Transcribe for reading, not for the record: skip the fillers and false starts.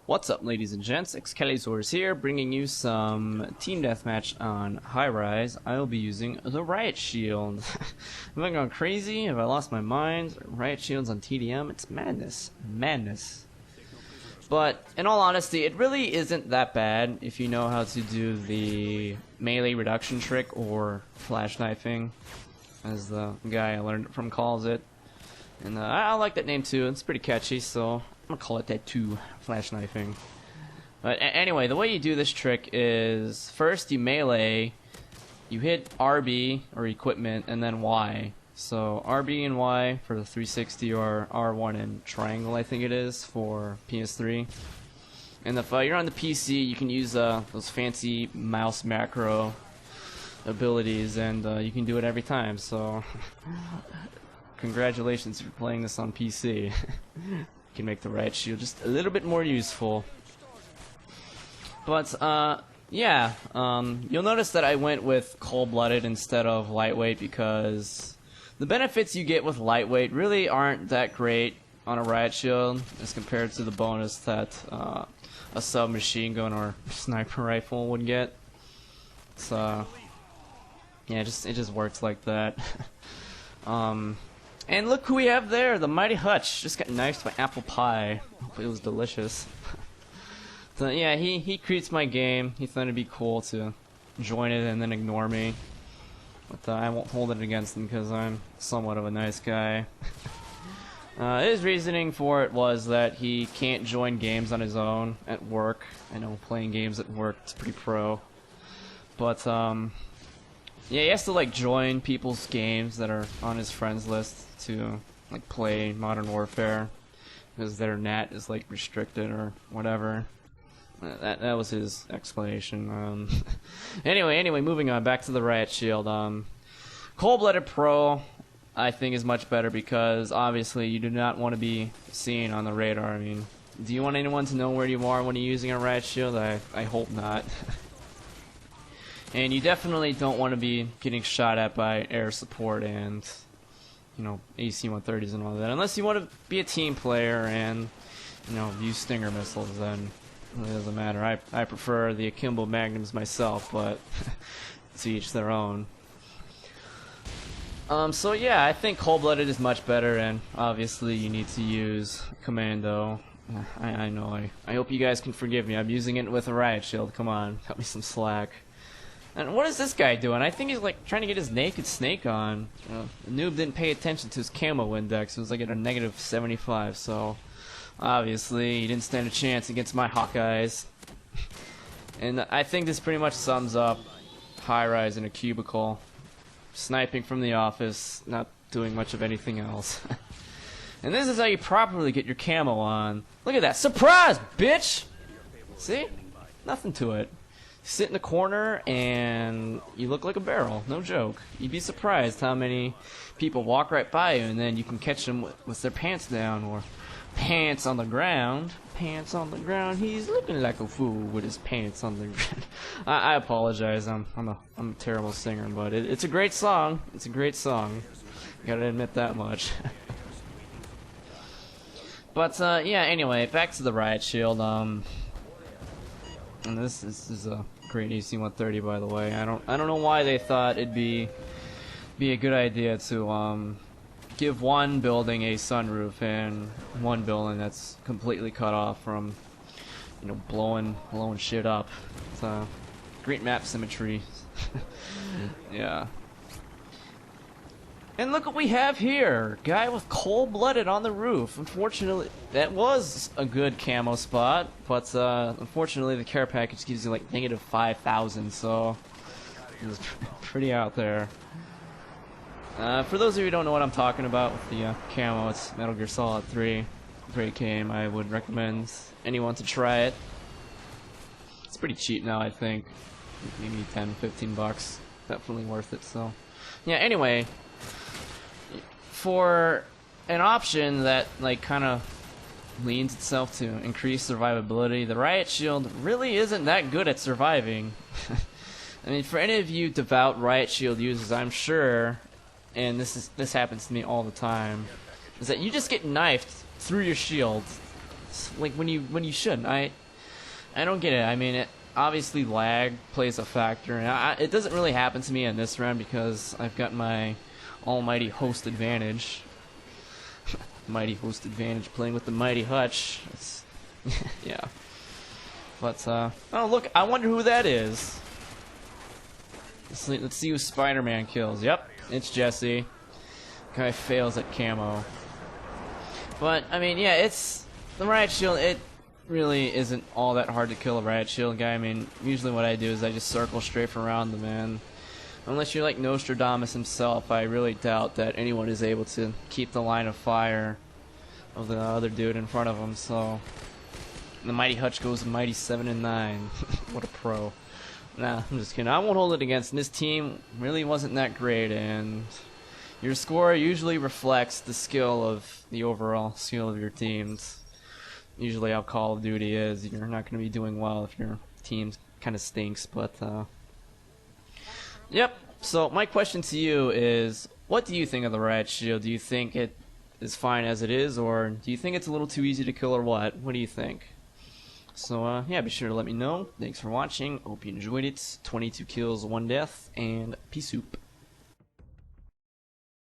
What's up, ladies and gents? xcalizorz here, bringing you some team deathmatch on High Rise. I will be using the Riot Shield. Have I gone crazy? Have I lost my mind? Riot Shields on TDM? It's madness. Madness. But, in all honesty, it really isn't that bad if you know how to do the melee reduction trick, or flash knifing, as the guy I learned it from calls it. And I like that name too, it's pretty catchy, so I'm gonna call it that too, flash knifing. But anyway, the way you do this trick is, first you melee, you hit RB, or equipment, and then Y. So RB and Y for the 360, or R1 and triangle I think it is, for PS3. And if you're on the PC, you can use those fancy mouse macro abilities, and you can do it every time, so congratulations for playing this on PC. You can make the Riot Shield just a little bit more useful. But yeah, you'll notice that I went with cold-blooded instead of lightweight because the benefits you get with lightweight really aren't that great on a Riot Shield as compared to the bonus that a submachine gun or sniper rifle would get. So yeah, it just works like that. And look who we have there, the MightyHutch. Just got knifed by apple pie. Hope it was delicious. So yeah, he creates my game. He thought it'd be cool to join it and then ignore me. But I won't hold it against him because I'm somewhat of a nice guy. His reasoning for it was that he can't join games on his own at work. I know playing games at work is pretty pro. But yeah, he has to like join people's games that are on his friends list to like play Modern Warfare because their NAT is like restricted or whatever. That was his explanation. Anyway, moving on back to the Riot Shield. Cold-blooded Pro, I think, is much better because obviously you do not want to be seen on the radar. I mean, do you want anyone to know where you are when you're using a Riot Shield? I hope not. And you definitely don't want to be getting shot at by air support and, you know, AC-130s and all that. Unless you want to be a team player and, you know, use Stinger missiles, then it really doesn't matter. I prefer the Akimbo Magnums myself, but to each their own. So yeah, I think cold-blooded is much better, and obviously you need to use Commando. I know, I hope you guys can forgive me. I'm using it with a Riot Shield. Come on, cut me some slack. And what is this guy doing? I think he's like trying to get his naked snake on. The noob didn't pay attention to his camo index. It was like at a -75, so obviously he didn't stand a chance against my Hawkeyes. And I think this pretty much sums up High Rise in a cubicle. Sniping from the office, not doing much of anything else. And this is how you properly get your camo on. Look at that. Surprise, bitch! See? Nothing to it. Sit in the corner and you look like a barrel, no joke. You'd be surprised how many people walk right by you and then you can catch them with their pants down or pants on the ground. Pants on the ground, he's looking like a fool with his pants on the ground. I apologize, I'm a terrible singer, but it's a great song. It's a great song. Gotta admit that much. But yeah, anyway, back to the Riot Shield. And this is a great AC-130, by the way. I don't know why they thought it'd be a good idea to give one building a sunroof and one building that's completely cut off from, you know, blowing shit up. It's great map symmetry. Yeah. And look what we have here! Guy with cold-blooded on the roof. Unfortunately, that was a good camo spot, but unfortunately the care package gives you like -5,000, so it was pretty out there. For those of you who don't know what I'm talking about with the camo, it's Metal Gear Solid 3. Great game. I would recommend anyone to try it. It's pretty cheap now, I think. Maybe 10, 15 bucks. Definitely worth it, so. Yeah, anyway. For an option that like kind of leans itself to increase survivability, the Riot Shield really isn't that good at surviving. I mean, for any of you devout Riot Shield users, I'm sure, and this happens to me all the time, is that you just get knifed through your shield like when you shouldn't. I don't get it. I mean, obviously lag plays a factor, and it doesn't really happen to me in this round because I've got my almighty host advantage. Mighty host advantage playing with the mighty Hutch. Yeah. But oh look, I wonder who that is. Let's see who Spider-Man kills. Yep, it's Jesse. Guy fails at camo. But I mean, yeah, it's the Riot Shield. It really isn't all that hard to kill a Riot Shield guy. I mean, usually what I do is I just circle strafe around them, and unless you're like Nostradamus himself, I really doubt that anyone is able to keep the line of fire of the other dude in front of him. So the mighty Hutch goes a mighty 7-9. What a pro. Nah, I'm just kidding. I won't hold it against him. This team really wasn't that great, and your score usually reflects the skill of the overall skill of your teams. Usually how Call of Duty is. You're not going to be doing well if your team kind of stinks, but yep. So my question to you is, what do you think of the Riot Shield? Do you think it is fine as it is, or do you think it's a little too easy to kill, or what? What do you think? So yeah, be sure to let me know. Thanks for watching. Hope you enjoyed it. 22 kills, 1 death, and peace soup.